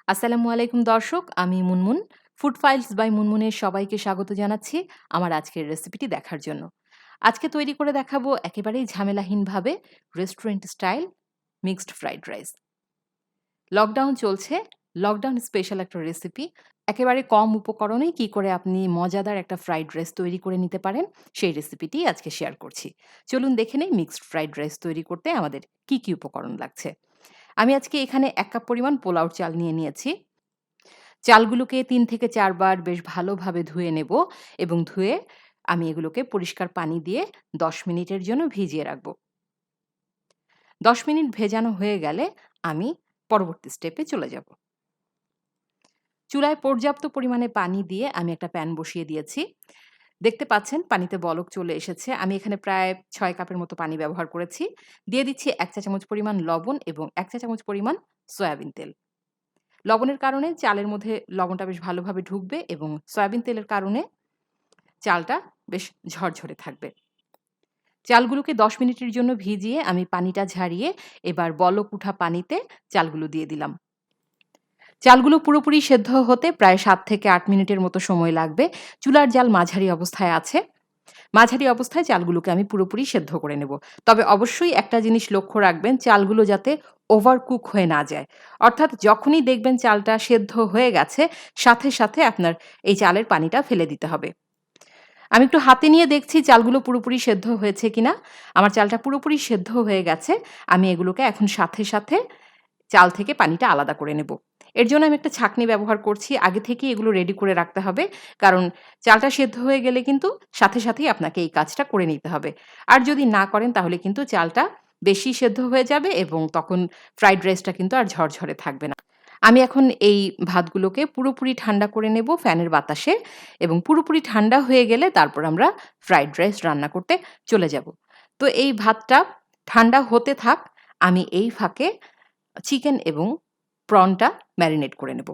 আসসালামু আলাইকুম দর্শক, আমি মুনমুন। ফুড ফাইলস বাই মুনমুনের সবাইকে স্বাগত জানাচ্ছি আমার আজকের রেসিপিটি দেখার জন্য। আজকে তৈরি করে দেখাবো একেবারেই ঝামেলাহীনভাবে restaurant style mixed fried rice. Lockdown চলছে, লকডাউন স্পেশাল একটা রেসিপি। একেবারে কম উপকরণেই কি করে আপনি মজাদার একটা ফ্রাইড রাইস তৈরি করে নিতে পারেন, সেই রেসিপিটি আজকে শেয়ার করছি। চলুন দেখে নেই মিক্সড ফ্রাইড রাইস তৈরি করতে আমাদের কি উপকরণ লাগছে। আমি আজকে এখানে ১ কাপ পরিমাণ পোলাওর চাল নিয়ে নিয়েছি। চালগুলোকে ৩ থেকে ৪ বার বেশ ভালোভাবে ধুয়ে নেব এবং ধুয়ে আমি এগুলোকে পরিষ্কার পানি দিয়ে ১০ মিনিটের জন্য ভিজিয়ে রাখব। ১০ মিনিট ভেজানো হয়ে গেলে আমি পরবর্তী স্টেপে চলে যাব। চুলায় পর্যাপ্ত পরিমাণে পানি দিয়ে আমি একটা প্যান বসিয়ে দিয়েছি। দেখতে পাচ্ছেন পানিতে বলক চলে এসেছে। আমি এখানে প্রায় ৬ কাপের মতো পানি ব্যবহার করেছি। দিয়ে দিচ্ছি ১ চা চামচ পরিমাণ লবণ এবং ১ চা চামচ পরিমাণ সয়াবিন তেল। লবণের কারণে চালের মধ্যে লবণটা বেশ ভালোভাবে ঢুকবে এবং সয়াবিন তেলের কারণে চালটা বেশ ঝরঝরে থাকবে। চালগুলোকে ১০ মিনিটের জন্য ভিজিয়ে আমি পানিটা ঝারিয়ে এবার বলক উঠা পানিতে চালগুলো দিয়ে দিলাম। চালগুলো পুরোপুরি সেদ্ধ হতে প্রায় ৭ থেকে ৮ মিনিটের মতো সময় লাগবে। চুলার জাল মাঝারি অবস্থায় আছে। মাঝারি অবস্থায় চালগুলোকে আমি পুরোপুরি সেদ্ধ করে নেব। তবে অবশ্যই একটা জিনিস লক্ষ্য রাখবেন, চালগুলো যাতে ওভারকুক হয়ে না যায়। অর্থাৎ যখনই দেখবেন চালটা সেদ্ধ হয়ে গেছে, সাথে আপনার এই চালের পানিটা ফেলে দিতে হবে। আমি একটু হাতে নিয়ে দেখছি চালগুলো পুরোপুরি সেদ্ধ হয়েছে কিনা। আমার চালটা পুরোপুরি সেদ্ধ হয়ে গেছে। আমি এগুলোকে এখন সাথে চাল থেকে পানিটা আলাদা করে নেব। এর জন্য আমি একটা ছাঁকনি ব্যবহার করছি। আগে থেকেই এগুলো রেডি করে রাখতে হবে। কারণ চালটা সেদ্ধ হয়ে গেলে কিন্তু সাথেই আপনাকে এই কাজটা করে নিতে হবে। আর যদি না করেন তাহলে কিন্তু চালটা বেশি সেদ্ধ হয়ে যাবে এবং তখন ফ্রাইড রাইসটা কিন্তু আর ঝরঝরে থাকবে না। আমি এখন এই ভাতগুলোকে পুরোপুরি ঠান্ডা করে নেব ফ্যানের বাতাসে এবং পুরোপুরি ঠান্ডা হয়ে গেলে তারপর আমরা ফ্রাইড রাইস রান্না করতে চলে যাব। তো এই ভাতটা ঠান্ডা হতে থাক, আমি এই ফাঁকে চিকেন এবং প্রনটা ম্যারিনেট করে নেব।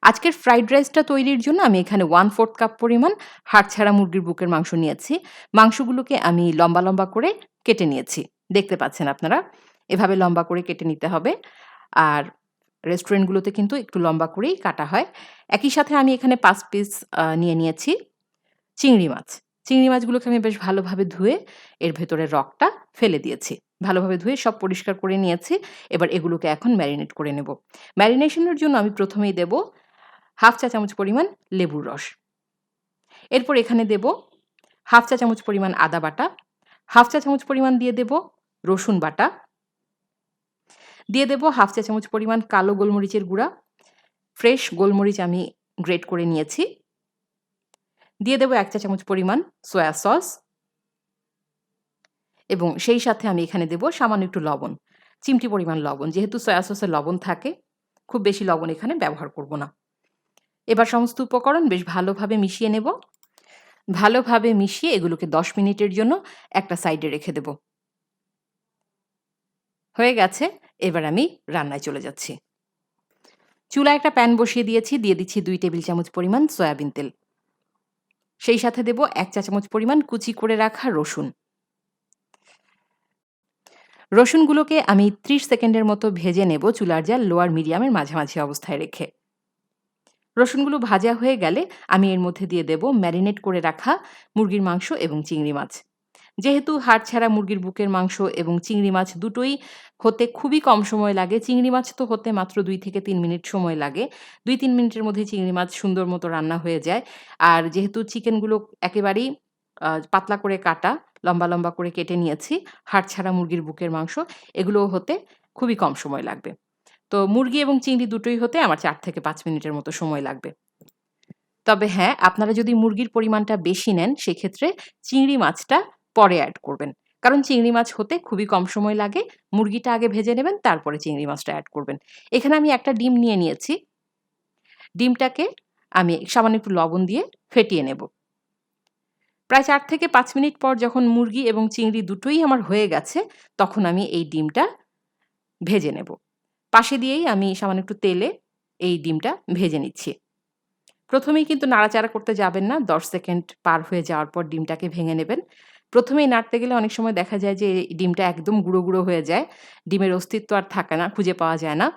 আজকের ফ্রাইড রাইসটা তৈরির জন্য আমি এখানে 1/4 কাপ পরিমাণ হাড়-ছাড়া মুরগির বুকের মাংস নিয়েছি। মাংসগুলোকে আমি লম্বা করে কেটে নিয়েছি। দেখতে পাচ্ছেন আপনারা। এভাবে লম্বা করে কেটে নিতে হবে। আর রেস্টুরেন্টগুলোতে কিন্তু একটু লম্বা করেই কাটা হয়। একই সাথে আমি এখানে ৫ পিস নিয়ে নিয়েছি চিংড়ি মাছ। চিংড়ি মাছগুলোকে আমি বেশ ভালোভাবে ধুয়ে এর ভেতরের রগটা ফেলে দিয়েছি। ভালোভাবে ধুয়ে সব পরিষ্কার করে নিয়েছি। এবার এগুলোকে এখন ম্যারিনেট করে নেব। ম্যারিনেশনের জন্য আমি প্রথমেই দেব ১/২ চা চামচ পরিমাণ লেবুর রস। এরপর এখানে দেব ১/২ চা চামচ পরিমাণ আদা বাটা, ১/২ চা চামচ পরিমাণ দিয়ে দেব রসুন বাটা, দিয়ে দেব ১/২ চা চামচ পরিমাণ কালো গোলমরিচের গুঁড়া, ফ্রেশ গোলমরিচ আমি গ্রেট করে নিয়েছি। দিয়ে দেব ১ চা চামচ পরিমাণ সয়া সস এবং সেই সাথে আমি এখানে দেব সামান্য একটু লবণ, চিমটি পরিমাণ লবণ। যেহেতু সয়া সসে লবণ থাকে, খুব বেশি লবণ এখানে ব্যবহার করব না। এবার সমস্ত উপকরণ বেশ ভালোভাবে মিশিয়ে নেব। ভালোভাবে মিশিয়ে এগুলোকে ১০ মিনিটের জন্য একটা সাইডে রেখে দেব। হয়ে গেছে, এবার আমি রান্নায় চলে যাচ্ছি। চুলায় একটা প্যান বসিয়ে দিয়েছি, দিয়ে দিচ্ছি ২ টেবিল চামচ পরিমাণ সয়াবিন তেল। সেই সাথে দেব ১ চা চামচ পরিমাণ কুচি করে রাখা রসুন। রসুনগুলোকে আমি ৩০ সেকেন্ডের মতো ভেজে নেব চুলার জাল লোয়ার মিডিয়ামের মাঝামাঝি অবস্থায় রেখে। রসুনগুলো ভাজা হয়ে গেলে আমি এর মধ্যে দিয়ে দেব ম্যারিনেট করে রাখা মুরগির মাংস এবং চিংড়ি মাছ। যেহেতু হাড়-ছাড়া মুরগির বুকের মাংস এবং চিংড়ি মাছ দুটোই হতে খুবই কম সময় লাগে। চিংড়ি মাছ তো হতে মাত্র ২ থেকে ৩ মিনিট সময় লাগে। ২-৩ মিনিটের মধ্যে চিংড়ি মাছ সুন্দর মতো রান্না হয়ে যায়। আর যেহেতু চিকেনগুলো একেবারেই পাতলা করে কাটা, লম্বা করে কেটে নিয়েছি, হাড়-ছাড়া মুরগির বুকের মাংস, এগুলোও হতে খুবই কম সময় লাগবে। তো মুরগি এবং চিংড়ি দুটোই হতে আমার ৪ থেকে ৫ মিনিটের মতো সময় লাগবে। তবে হ্যাঁ, আপনারা যদি মুরগির পরিমাণটা বেশি নেন, সেক্ষেত্রে চিংড়ি মাছটা পরে এড করবেন। কারণ চিংড়ি মাছ হতে খুবই কম সময় লাগে। মুরগিটা আগে ভেজে নেবেন, তারপরে চিংড়ি মাছটা এড করবেন। এখানে আমি একটা ডিম নিয়ে নিয়েছি। ডিমটাকে আমি সামান্য একটু লবণ দিয়ে ফেটিয়ে নেব। প্রায় ৪ থেকে ৫ মিনিট পর যখন মুরগি এবং চিংড়ি দুটোই আমার হয়ে গেছে, তখন আমি এই ডিমটা ভেজে নেব। পাশে দিয়েই আমি সামান্য একটু তেলে এই ডিমটা ভেজে নিচ্ছি। প্রথমেই কিন্তু নাড়াচাড়া করতে যাবেন না। ১০ সেকেন্ড পার হয়ে যাওয়ার পর ডিমটাকে ভেঙে নেবেন। প্রথমেই নাড়তে গেলে অনেক সময় দেখা যায় যে ডিমটা একদম গুঁড়ো হয়ে যায়। ডিমের অস্তিত্ব আর থাকে না, খুঁজে পাওয়া যায় না।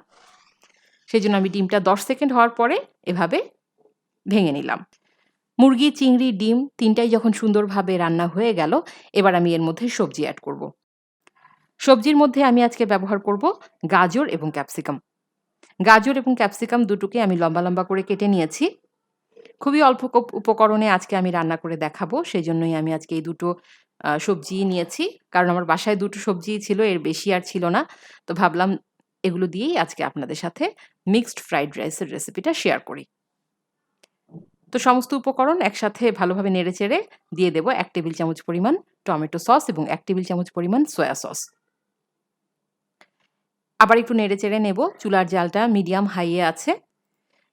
সেজন্য আমি ডিমটা 10 সেকেন্ড হওয়ার পরে এভাবে ভেঙে নিলাম। মুরগি, চিংড়ি, ডিম ৩ টাই যখন সুন্দরভাবে রান্না হয়ে গেল, এবার আমি এর মধ্যে সবজি এড করব। সবজির মধ্যে আমি আজকে ব্যবহার করব গাজর এবং ক্যাপসিকাম। গাজর এবং ক্যাপসিকাম দুটোকে আমি লম্বা, লম্বা করে কেটে নিয়েছি। খুবই অল্প উপকরণে আজকে আমি রান্না করে দেখাবো। সেজন্যই আমি আজকে এই দুটো সবজি নিয়েছি। কারণ আমার বাসায় দুটো সবজিই ছিল, এর বেশি আর ছিল না। তো ভাবলাম এগুলো দিয়েই আজকে আপনাদের সাথে মিক্সড ফ্রাইড রাইসের রেসিপিটা শেয়ার করি। তো সমস্ত উপকরণ একসাথে ভালোভাবে নেড়েচেড়ে দিয়ে দেব ১ টেবিল চামচ পরিমাণ টমেটো সস এবং ১ টেবিল চামচ পরিমাণ সয়া সস। আবার একটু নেড়েচেড়ে নেব। চুলার জালটা মিডিয়াম হাইয়ে আছে।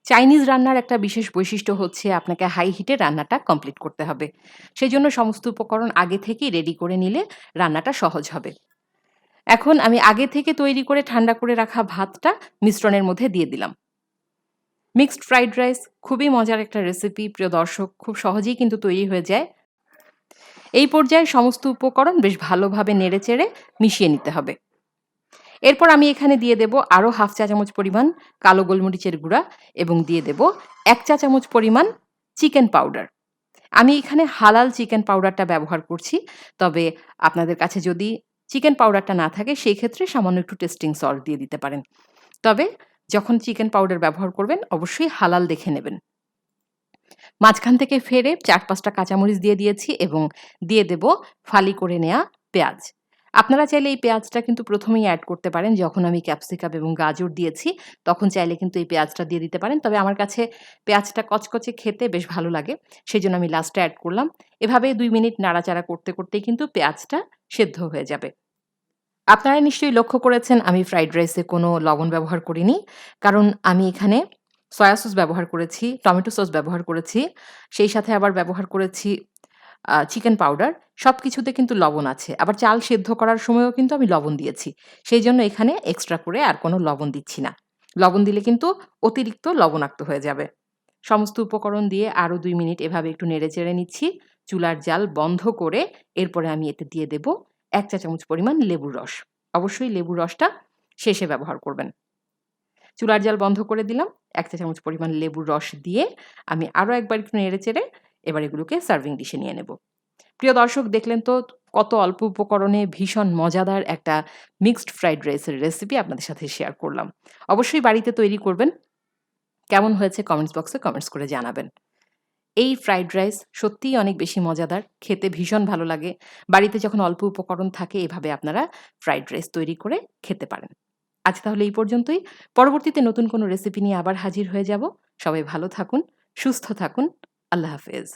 চাইনিজ রান্নার একটা বিশেষ বৈশিষ্ট্য হচ্ছে আপনাকে হাই হিটে রান্নাটা কমপ্লিট করতে হবে। সেজন্য সমস্ত উপকরণ আগে থেকেই রেডি করে নিলে রান্নাটা সহজ হবে। এখন আমি আগে থেকে তৈরি করে ঠান্ডা করে রাখা ভাতটা মিশ্রণের মধ্যে দিয়ে দিলাম। মিক্সড ফ্রাইড রাইস খুবই মজার একটা রেসিপি, প্রিয় দর্শক, খুব সহজেই কিন্তু তৈরি হয়ে যায়। এই পর্যায়ে সমস্ত উপকরণ বেশ ভালোভাবে নেড়েচেড়ে মিশিয়ে নিতে হবে। এরপর আমি এখানে দিয়ে দেব আরও 1/2 চা চামচ পরিমাণ কালো গোলমরিচের গুঁড়া এবং দিয়ে দেব 1 চা চামচ পরিমাণ চিকেন পাউডার। আমি এখানে হালাল চিকেন পাউডারটা ব্যবহার করছি। তবে আপনাদের কাছে যদি চিকেন পাউডারটা না থাকে সেই ক্ষেত্রে সামান্য একটু টেস্টিং সল্ট দিয়ে দিতে পারেন। তবে যখন চিকেন পাউডার ব্যবহার করবেন অবশ্যই হালাল দেখে নেবেন। মাঝখান থেকে ফেড়ে ৪-৫ টা কাঁচামরিচ দিয়ে দিয়েছি এবং দিয়ে দেব ফালি করে নেয়া পেঁয়াজ। আপনারা চাইলে এই পেঁয়াজটা কিন্তু প্রথমেই অ্যাড করতে পারেন। যখন আমি ক্যাপসিকাম এবং গাজর দিয়েছি তখন চাইলে কিন্তু এই পেঁয়াজটা দিয়ে দিতে পারেন। তবে আমার কাছে পেঁয়াজটা কচকচে খেতে বেশ ভালো লাগে। সেজন্য আমি লাস্টে অ্যাড করলাম। এভাবে ২ মিনিট নাড়াচাড়া করতে, করতেই কিন্তু পেঁয়াজটা সেদ্ধ হয়ে যাবে। আপনারা নিশ্চয়ই লক্ষ্য করেছেন আমি ফ্রাইড রাইসে কোনো লবণ ব্যবহার করিনি। কারণ আমি এখানে সয়া সস ব্যবহার করেছি, টমেটো সস ব্যবহার করেছি, সেই সাথে আবার ব্যবহার করেছি চিকেন পাউডার। সবকিছুতে কিন্তু লবণ আছে। আবার চাল সেদ্ধ করার সময়ও কিন্তু আমি লবণ দিয়েছি। সেইজন্য এখানে এক্সট্রা করে আর কোনো লবণ দিচ্ছি না। লবণ দিলে কিন্তু অতিরিক্ত লবণাক্ত হয়ে যাবে। সমস্ত উপকরণ দিয়ে আরও ২ মিনিট এভাবে একটু নেড়েচেড়ে নিচ্ছি। চুলার জাল বন্ধ করে এরপরে আমি এতে দিয়ে দেব ১ চা চামচ পরিমাণ লেবুর রস। অবশ্যই লেবুর রসটা শেষে ব্যবহার করবেন। চুলার জাল বন্ধ করে দিলাম। ১ চা চামচ পরিমাণ লেবুর রস দিয়ে আমি আরও একবার একটু নেড়েচেড়ে এবার এগুলোকে সার্ভিং ডিশে নিয়ে নেব। প্রিয় দর্শক, দেখলেন তো কত অল্প উপকরণে ভীষণ মজাদার একটা মিক্সড ফ্রাইড রাইসের রেসিপি আপনাদের সাথে শেয়ার করলাম। অবশ্যই বাড়িতে তৈরি করবেন। কেমন হয়েছে কমেন্টস বক্সে কমেন্টস করে জানাবেন। এই ফ্রাইড রাইস সত্যিই অনেক বেশি মজাদার, খেতে ভীষণ ভালো লাগে। বাড়িতে যখন অল্প উপকরণ থাকে এভাবে আপনারা ফ্রাইড রাইস তৈরি করে খেতে পারেন। আজ তাহলে এই পর্যন্তই। পরবর্তীতে নতুন কোনো রেসিপি নিয়ে আবার হাজির হয়ে যাব। সবাই ভালো থাকুন, সুস্থ থাকুন। আল্লাহ হাফেজ।